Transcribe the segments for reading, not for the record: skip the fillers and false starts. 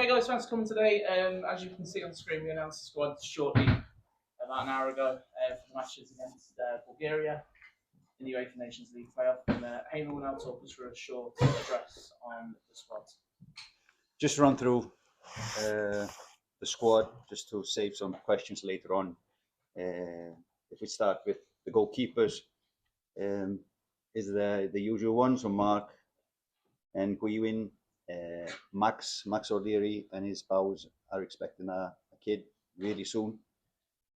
guys, thanks for coming today. As you can see on the screen, we announced the squad shortly, about an hour ago, for the matches against Bulgaria in the UEFA Nations League Play-Offs. And Heimir will now talk us through a short address on the squad. Just run through the squad, just to save some questions later on. If we start with the goalkeepers, is the usual ones, so Mark and Gwywyn. Max O'Leary and his spouse are expecting a kid really soon,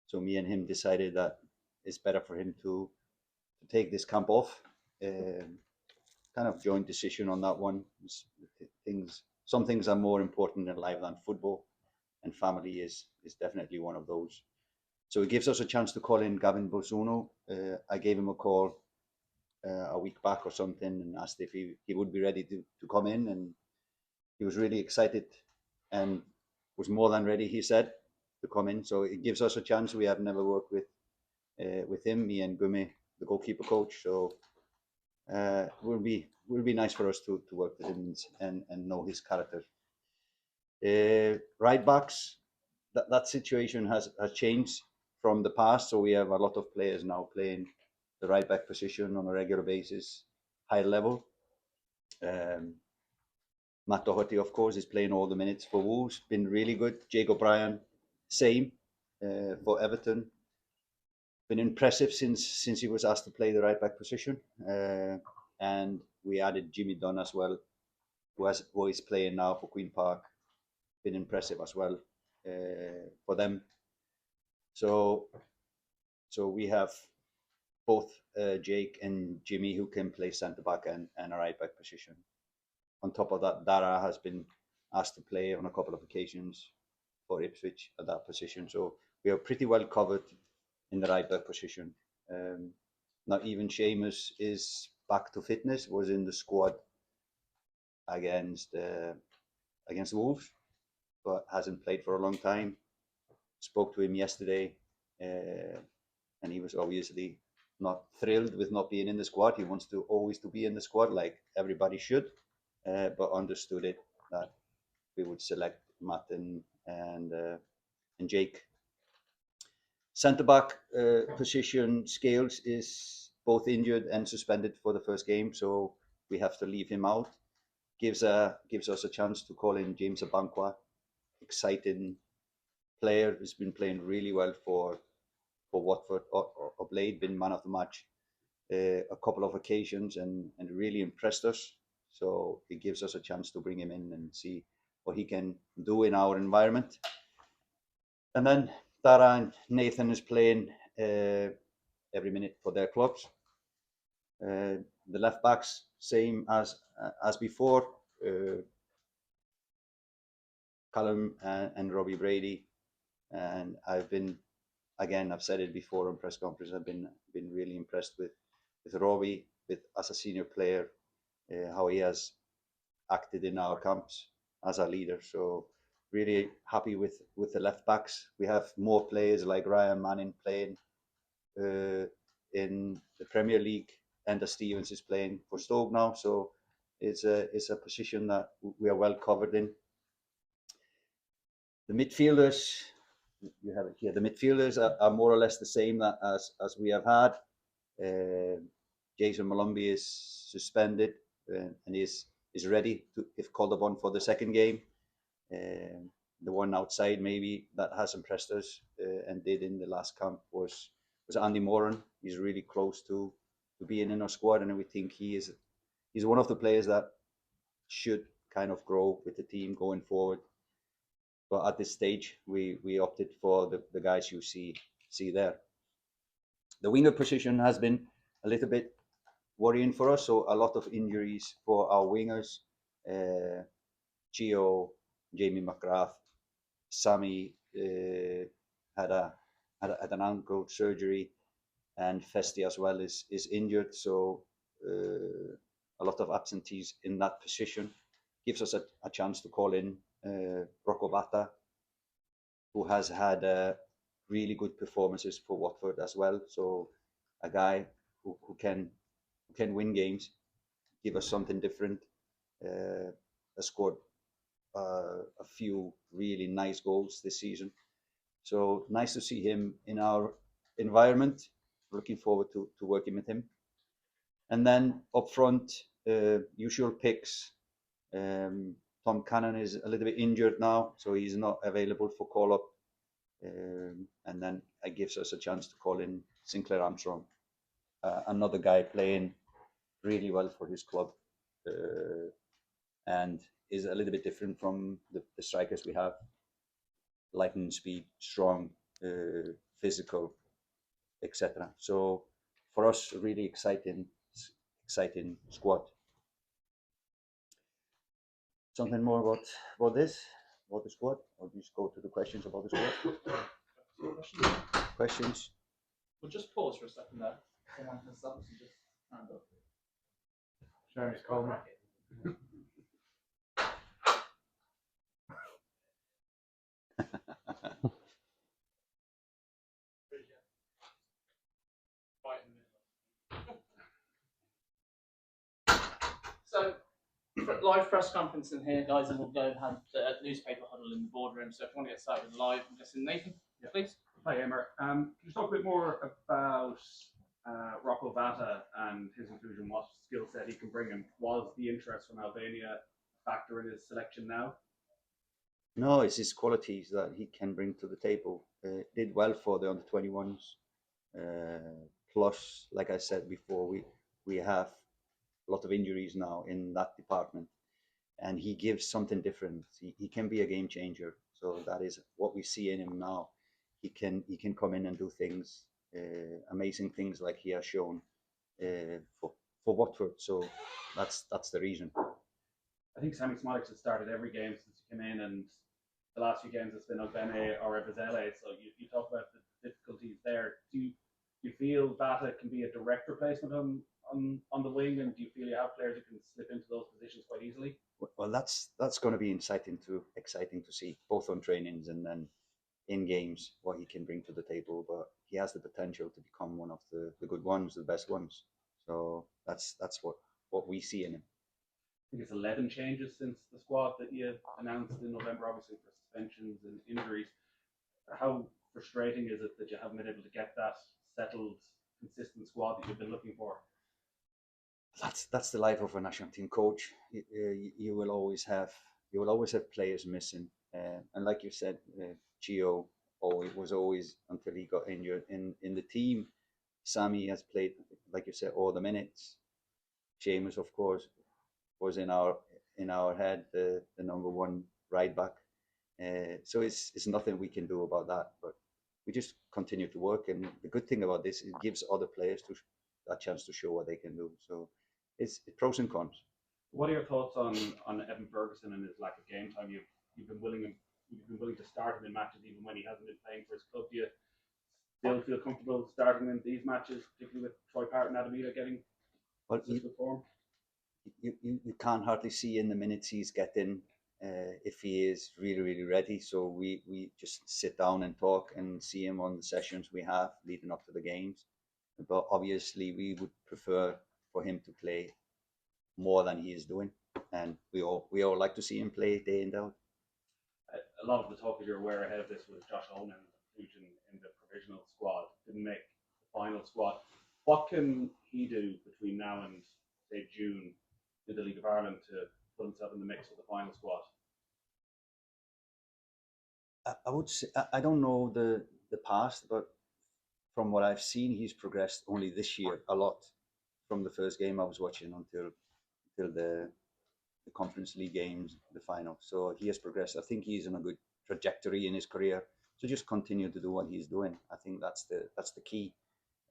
so me and him decided that it's better for him to take this camp off. Kind of joint decision on that one. Some things are more important in life than football, and family is definitely one of those. So it gives us a chance to call in Gavin Bolsuno. I gave him a call a week back or something and asked if he would be ready to come in, and he was really excited and was more than ready, he said, to come in. So it gives us a chance. We have never worked with him, me and Gumi, the goalkeeper coach. So will be nice for us to work with him and know his character. Right backs, that situation has changed from the past. So we have a lot of players now playing the right back position on a regular basis, high level. Matt Doherty, of course, is playing all the minutes for Wolves, been really good. Jake O'Brien, same for Everton. Been impressive since he was asked to play the right back position. And we added Jimmy Dunn as well, who is playing now for Queen Park. Been impressive as well for them. So we have both Jake and Jimmy who can play centre back and a right back position. On top of that, Dara has been asked to play on a couple of occasions for Ipswich at that position. So we are pretty well covered in the right back position. Not even Seamus is back to fitness, was in the squad against Wolves, but hasn't played for a long time. Spoke to him yesterday, and he was obviously not thrilled with not being in the squad. He wants to always to be in the squad, like everybody should. But understood it that we would select Matt and Jake. Centre back position, Scales is both injured and suspended for the first game, so we have to leave him out. Gives us a chance to call in James Abankwah, exciting player who's been playing really well for Watford of late, been man of the match a couple of occasions and really impressed us. So it gives us a chance to bring him in and see what he can do in our environment. And then Dara and Nathan is playing every minute for their clubs. The left backs, same as before. Callum and Robbie Brady. And I've said it before on press conference, I've been really impressed with Robbie, as a senior player. How he has acted in our camps as a leader. So really happy with the left backs. We have more players like Ryan Manning playing in the Premier League. Enda Stevens is playing for Stoke now. So it's a position that we are well covered in. The midfielders, you have it here. The midfielders are more or less the same as we have had. Jason Malumbi is suspended and is ready to, if called upon for the second game. The one outside maybe that has impressed us and did in the last camp was Andy Moran. He's really close to being in our squad, and we think he's one of the players that should kind of grow with the team going forward. But at this stage, we opted for the guys you see there. The winger position has been a little bit worrying for us, so a lot of injuries for our wingers. Gio, Jamie McGrath, Sammy had an ankle surgery, and Festi as well is injured. So a lot of absentees in that position. Gives us a chance to call in Rocco Bata, who has had really good performances for Watford as well. So a guy who can win games, give us something different. Has scored a few really nice goals this season. So nice to see him in our environment. Looking forward to working with him. And then up front, usual picks. Tom Cannon is a little bit injured now, so he's not available for call up. And then it gives us a chance to call in Sinclair Armstrong, another guy playing really well for his club, and is a little bit different from the strikers we have. Lightning speed, strong, physical, etc. So for us, really exciting squad. Something more about this, about the squad, or just go to the questions about the squad? Questions? We'll just pause for a second there. Someone has something to just hand up. Sharon's Coleman. So, live press conference in here, guys, and we'll go and have the newspaper huddle in the boardroom. So, if you want to get started with live, I'm guessing Nathan, please. Hi, Heimir. Can you talk a bit more about Rocco Vata and his inclusion, what skill set he can bring, and was the interest from Albania a factor in his selection now? No, it's his qualities that he can bring to the table. Did well for the under-21s. Plus, like I said before, we have a lot of injuries now in that department, and he gives something different. He can be a game changer. So that is what we see in him now. He can come in and do things, amazing things like he has shown for Watford. So that's the reason. I think Sami Smolik has started every game since he came in, and the last few games it's been Ogbene or Ebazele. So you talk about the difficulties there. Do you feel Vata can be a direct replacement on the wing, and do you feel you have players who can slip into those positions quite easily? Well, that's going to be exciting to see, both on trainings and then in games, what he can bring to the table. But he has the potential to become one of the good ones, the best ones. So that's what we see in him. I think it's 11 changes since the squad that you announced in November, obviously for suspensions and injuries. How frustrating is it that you haven't been able to get that settled, consistent squad that you've been looking for? That's the life of a national team coach. You will always have players missing, and like you said, Gio was always, until he got injured in the team. Sami has played, like you said, all the minutes. Seamus, of course, was in our head the number one right back. So it's nothing we can do about that, but we just continue to work. And the good thing about this, it gives other players a chance to show what they can do. So it's pros and cons. What are your thoughts on Evan Ferguson and his lack of game time? You've been willing to start him in matches even when he hasn't been playing for his club. Do you still feel comfortable starting in these matches, particularly with Troy Parton and Adamita getting consistent form? You can't hardly see in the minutes he's getting if he is really ready. So we just sit down and talk and see him on the sessions we have leading up to the games. But obviously we would prefer for him to play more than he is doing, and we all like to see him play day in day out. A lot of the talk, as you're aware, ahead of this was Josh Owen's inclusion in the provisional squad. Didn't make the final squad. What can he do between now and say June in the League of Ireland to put himself in the mix with the final squad? I would say I don't know the past, but from what I've seen, he's progressed only this year a lot from the first game I was watching until the Conference League games, the final. So he has progressed. I think he's in a good trajectory in his career. So just continue to do what he's doing. I think that's the key.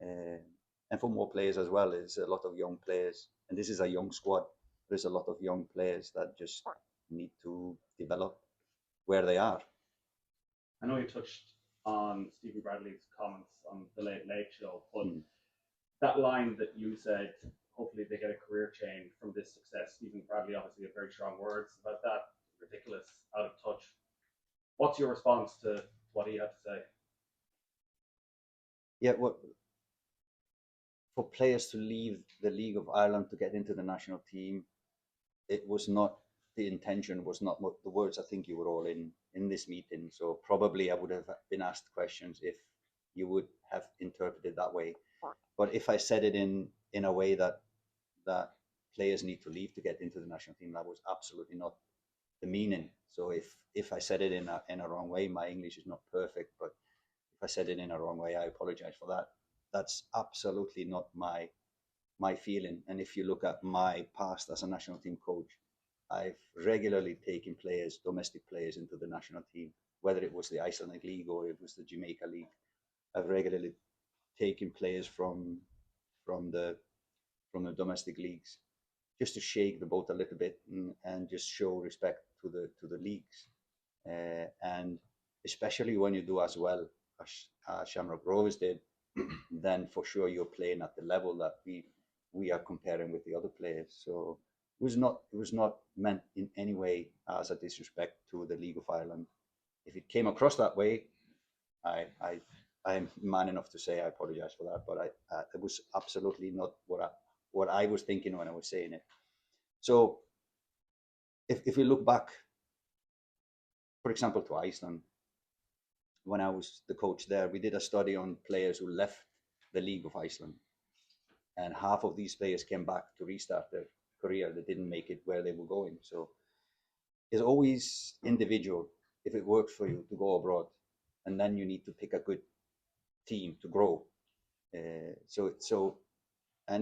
And for more players as well, is a lot of young players, and this is a young squad. There's a lot of young players that just need to develop where they are. I know you touched on Stephen Bradley's comments on the Late Late Show, but that line that you said, hopefully they get a career change from this success. Stephen Bradley obviously had very strong words about that. Ridiculous, out of touch. What's your response to what he had to say? Yeah, for players to leave the League of Ireland to get into the national team, it was not the intention was not what the words. I think you were all in this meeting, so probably I would have been asked questions if you would have interpreted that way. But if I said it in a way that players need to leave to get into the national team, that was absolutely not the meaning. So if I said it in a wrong way, my English is not perfect, but if I said it in a wrong way, I apologize for that. That's absolutely not my feeling. And if you look at my past as a national team coach, I've regularly taken players, domestic players, into the national team, whether it was the Icelandic League or it was the Jamaica League. I've regularly taken players from the domestic leagues, just to shake the boat a little bit and just show respect to the leagues, and especially when you do as well as Shamrock Rovers did, then for sure you're playing at the level that we are comparing with the other players. So it was not meant in any way as a disrespect to the League of Ireland. If it came across that way, I'm man enough to say I apologize for that, but it was absolutely not what I was thinking when I was saying it. So if we look back, for example, to Iceland, when I was the coach there, we did a study on players who left the League of Iceland, and half of these players came back to restart their career. They didn't make it where they were going. So it's always individual. If it works for you to go abroad, and then you need to pick a good team to grow. And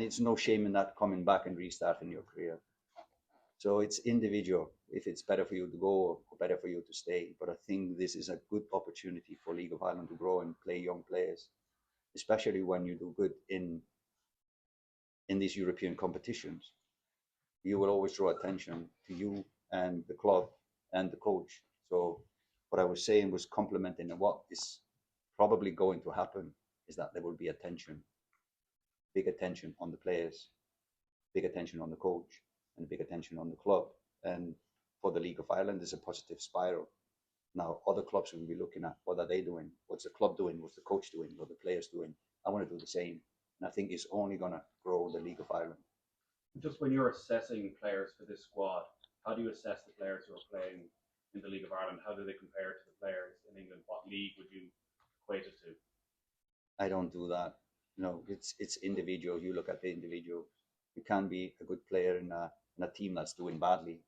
it's no shame in that, coming back and restarting your career. So it's individual, if it's better for you to go or better for you to stay. But I think this is a good opportunity for League of Ireland to grow and play young players, especially when you do good in these European competitions. You will always draw attention to you and the club and the coach. So what I was saying was complementing what is probably going to happen is that there will be attention, big attention on the players, big attention on the coach, and big attention on the club. And for the League of Ireland, there's a positive spiral. Now, other clubs will be looking at what are they doing? What's the club doing? What's the coach doing? What are the players doing? I want to do the same. And I think it's only going to grow the League of Ireland. Just when you're assessing players for this squad, how do you assess the players who are playing in the League of Ireland? How do they compare to the players in England? What league would you equate it to? I don't do that. No, it's individual. You look at the individual. You can be a good player in a team that's doing badly.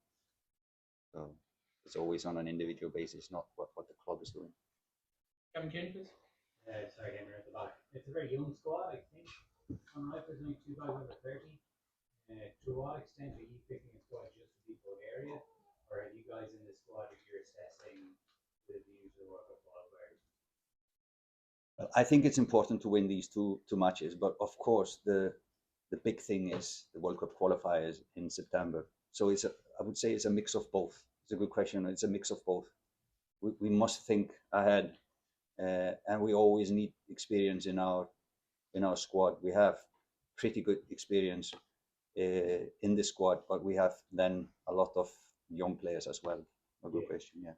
So it's always on an individual basis, not what the club is doing. Kevin Keane, please. Sorry, Henry at the back. It's a very young squad, I think. On right, there's only 2 guys over 30. To what extent are you picking a squad just to beat Bulgaria, or are you guys in the squad if you're assessing the views of the World Cup qualifiers? Well, I think it's important to win these two matches, but of course the big thing is the World Cup qualifiers in September. So I would say it's a mix of both. It's a good question. It's a mix of both. We must think ahead, and we always need experience in our squad. We have pretty good experience in the squad, but we have then a lot of young players as well. A good question, yeah.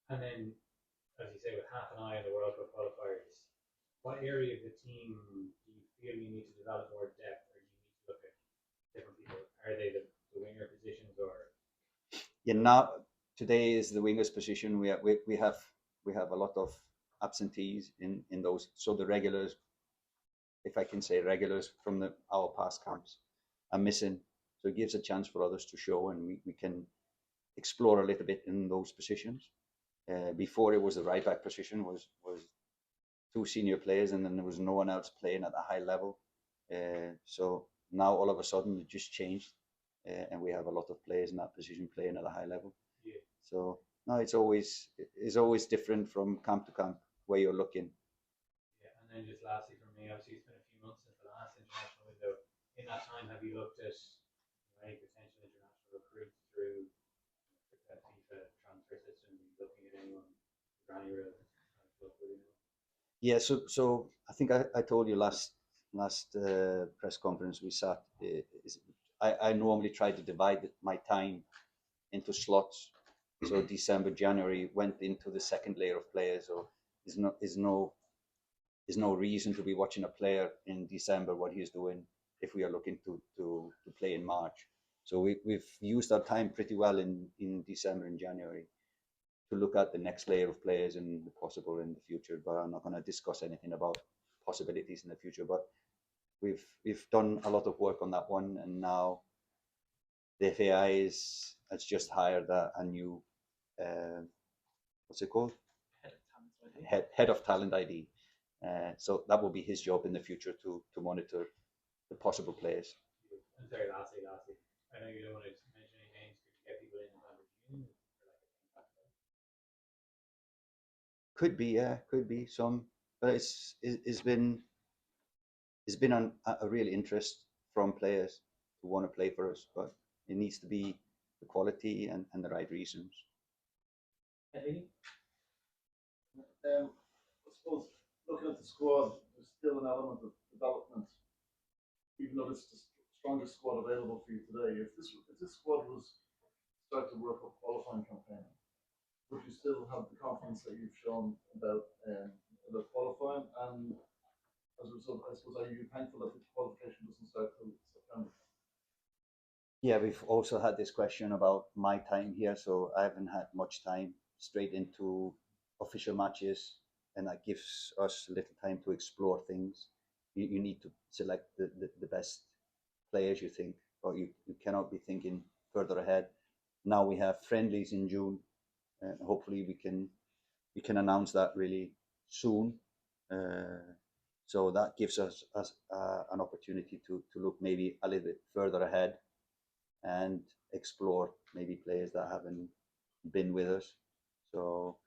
And then, as you say, with half an eye on the World Cup qualifiers, what area of the team do you feel you need to develop more depth, or do you need to look at different people? Are they the winger positions, or? Yeah, now today is the wingers position. We have a lot of absentees in those. So the regulars, if I can say regulars from our past camps, are missing. So it gives a chance for others to show, and we can explore a little bit in those positions. Before it was the right back position was 2 senior players, and then there was no one else playing at a high level. So now all of a sudden it just changed, and we have a lot of players in that position playing at a high level. Yeah. So no, it's always different from camp to camp where you're looking. Yeah, and then just lastly from me, obviously it's been a few months since the last international window. In that time, have you looked at any potential international recruits through the FIFA transfer system? Are you looking at anyone granular? Yeah, so I think I told you last press conference we sat. I normally try to divide my time into slots. So December, January went into the second layer of players. So there's no reason to be watching a player in December what he's doing if we are looking to play in March. So we've used our time pretty well in December and January to look at the next layer of players and the possible in the future. But I'm not going to discuss anything about possibilities in the future. But we've done a lot of work on that one, and now the FAI has just hired a new what's it called? Head of talent ID. So that will be his job in the future to monitor the possible players. I'm sorry, lastly, I know you don't want to mention any names. Could you get people in June? Could be, yeah, could be some, but it's been a real interest from players who want to play for us, but it needs to be the quality and the right reasons. I suppose looking at the squad, there's still an element of development, even though it's the strongest squad available for you today. If this squad was start to work up qualifying campaign, would you still have the confidence that you've shown about qualifying? And as a result, I suppose, are you thankful that the qualification doesn't start till September? Yeah, we've also had this question about my time here, so I haven't had much time straight into official matches, and that gives us a little time to explore things. You need to select the best players, you think, or you cannot be thinking further ahead. Now we have friendlies in June, and hopefully we can announce that really soon. So that gives us an opportunity to look maybe a little bit further ahead and explore maybe players that haven't been with us. So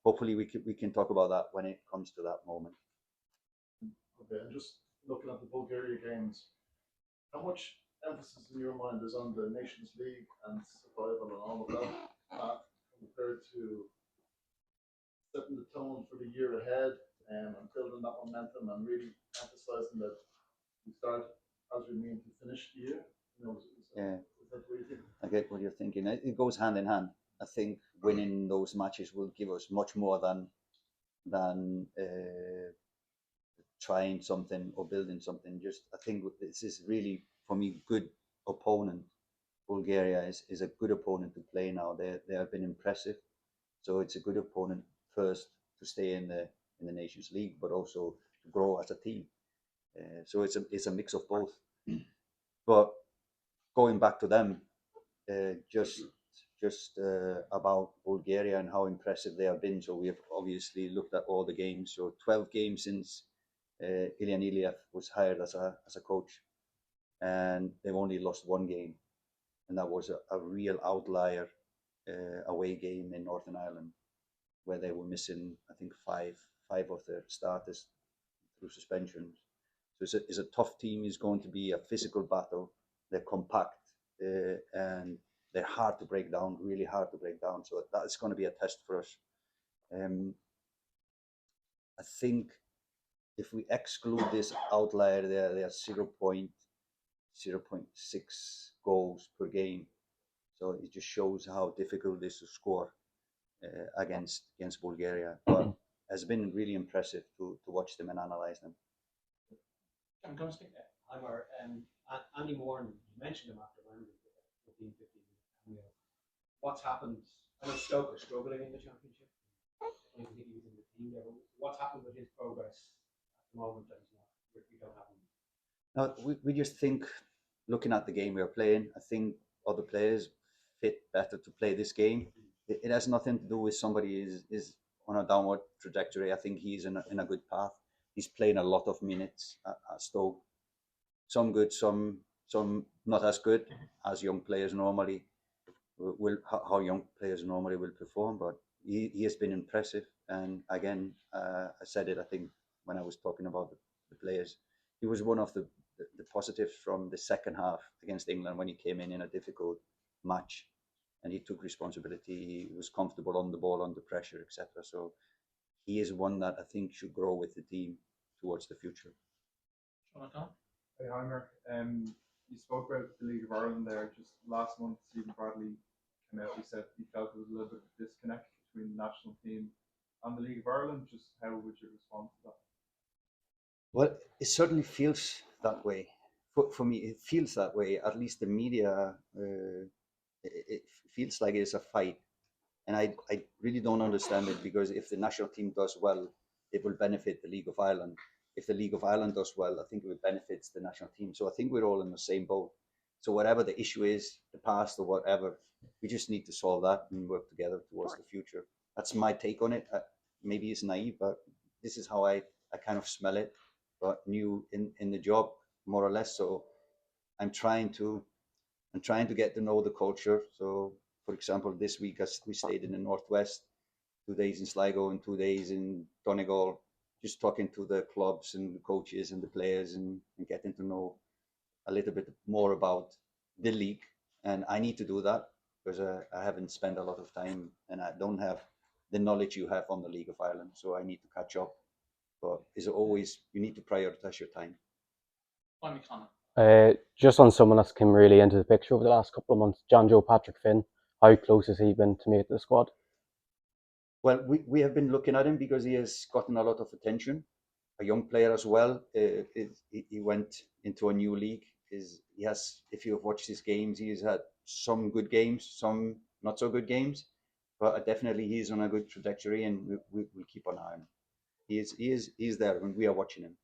hopefully we can talk about that when it comes to that moment. Okay, and just looking at the Bulgaria games, how much emphasis in your mind is on the Nations League and survival and all of that, compared to setting the tone for the year ahead and building that momentum and really emphasizing that we start as we mean to finish the year? Is that what you think? I get what you're thinking. It goes hand in hand. I think winning those matches will give us much more than trying something or building something. Just I think this is really, for me, good opponent. Bulgaria is a good opponent to play now. They have been impressive, so it's a good opponent first to stay in the Nations League, but also to grow as a team. So it's a mix of both. But going back to them, just about Bulgaria and how impressive they have been. So we have obviously looked at all the games. So 12 games since Ilyan Ilyev was hired as a coach, and they've only lost one game, and that was a real outlier away game in Northern Ireland, where they were missing, I think, five of their starters through suspensions. So it's a tough team. It's going to be a physical battle. They're compact and they're hard to break down, really hard to break down. So that's going to be a test for us. I think if we exclude this outlier, they are 0.6 goals per game. So it just shows how difficult it is to score against Bulgaria. But it's been really impressive to watch them and analyze them. I'm going to stick there. Heimir, Andy Moore, you mentioned him after round 15. What's happened? I know Stoke are struggling in the championship. I don't think he was in the team there. What's happened with his progress at the moment that we don't have him? No, we just think, looking at the game we are playing, I think other players fit better to play this game. It has nothing to do with somebody is on a downward trajectory. I think he's in a good path. He's playing a lot of minutes at Stoke. Some good, some not as good as young players normally how young players normally will perform. But he has been impressive. And again, I said it, I think, when I was talking about the players. He was one of the positives from the second half against England when he came in a difficult match, and he took responsibility. He was comfortable on the ball, under pressure, etc. So he is one that I think should grow with the team towards the future. Hey, Heimir, you spoke about the League of Ireland there. Just last month, Stephen Bradley came out. He said he felt there was a little bit of disconnect between the national team and the League of Ireland. Just how would you respond to that? Well, it certainly feels that way for me, it feels that way. At least the media, it feels like it's a fight. And I really don't understand it, because if the national team does well, it will benefit the League of Ireland. If the League of Ireland does well, I think it benefits the national team. So I think we're all in the same boat. So whatever the issue is, the past or whatever, we just need to solve that and work together towards the future. That's my take on it. Maybe it's naive, but this is how I kind of smell it. But new in the job, more or less. So I'm trying to get to know the culture. So, for example, this week we stayed in the Northwest, 2 days in Sligo and 2 days in Donegal, just talking to the clubs and the coaches and the players, and getting to know a little bit more about the league. And I need to do that, because I haven't spent a lot of time, and I don't have the knowledge you have on the League of Ireland. So I need to catch up. But as always, you need to prioritize your time. Finally, Connor. Just on someone that's come really into the picture over the last couple of months, John Joe Patrick Finn. How close has he been to make the squad? Well, we have been looking at him because he has gotten a lot of attention. A young player as well. He went into a new league. He has, if you have watched his games, he has had some good games, some not so good games, but definitely he's on a good trajectory, and we'll keep an eye on him. He is there when we are watching him.